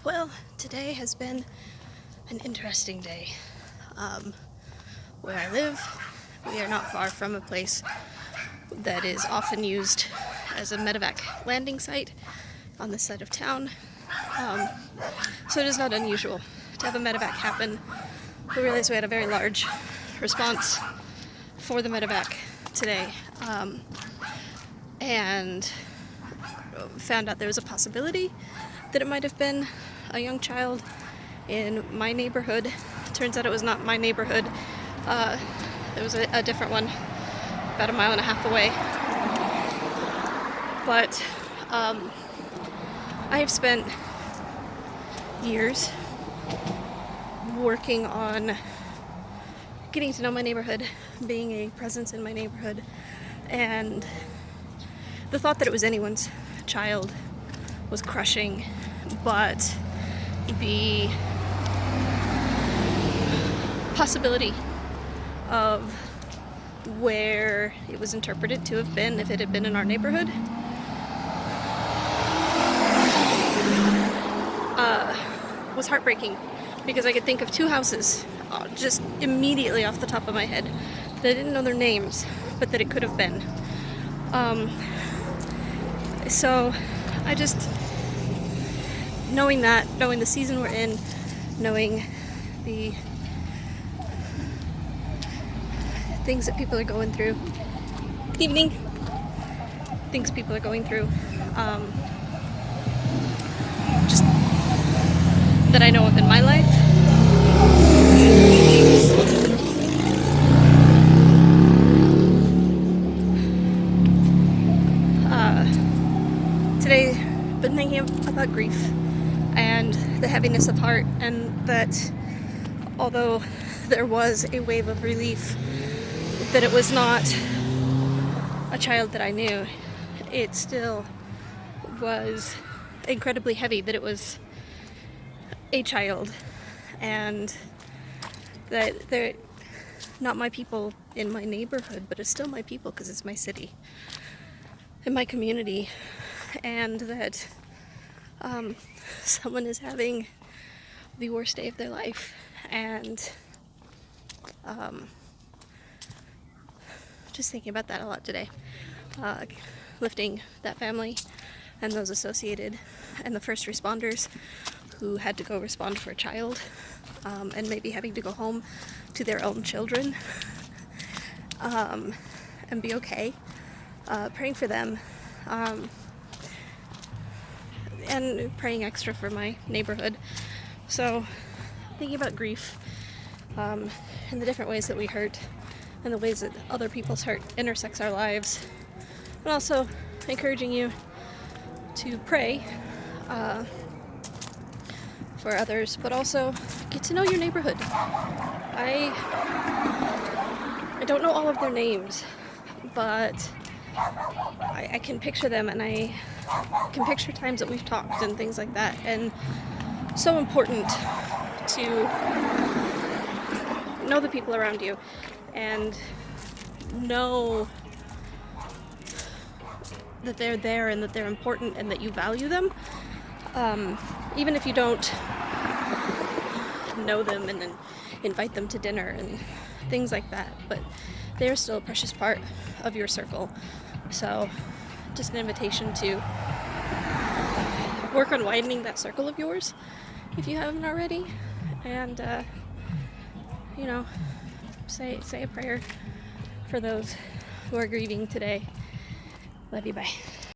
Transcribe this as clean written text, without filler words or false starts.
Well, today has been an interesting day. Where I live, we are not far from a place that is often used as a medevac landing site on this side of town. So it is not unusual to have a medevac happen. We realized we had a very large response for the medevac today, and found out there was a possibility that it might have been a young child in my neighborhood. Turns out it was not my neighborhood. It was a different one about 1.5 miles away. But I have spent years working on getting to know my neighborhood, being a presence in my neighborhood, and the thought that it was anyone's child was crushing, but the possibility of where it was interpreted to have been if it had been in our neighborhood was heartbreaking, because I could think of 2 houses just immediately off the top of my head that I didn't know their names, but that it could have been. So I just, knowing the season we're in, knowing the things that people are going through, good evening, things people are going through, just that I know of in my life. Today, been thinking about grief and the heaviness of heart, and that although there was a wave of relief that it was not a child that I knew, it still was incredibly heavy that it was a child, and that they're not my people in my neighborhood, but it's still my people because it's my city and my community, and that someone is having the worst day of their life, and just thinking about that a lot today, lifting that family and those associated and the first responders who had to go respond for a child, and maybe having to go home to their own children, and be okay, praying for them, and praying extra for my neighborhood. So thinking about grief, and the different ways that we hurt and the ways that other people's hurt intersects our lives, and also encouraging you to pray for others, but also get to know your neighborhood. I don't know all of their names, but I can picture them, and I can picture times that we've talked and things like that, and so important to know the people around you and know that they're there and that they're important and that you value them, even if you don't know them, and then invite them to dinner and things like that, but they're still a precious part of your circle. So just an invitation to work on widening that circle of yours if you haven't already, and say a prayer for those who are grieving today. Love you, bye.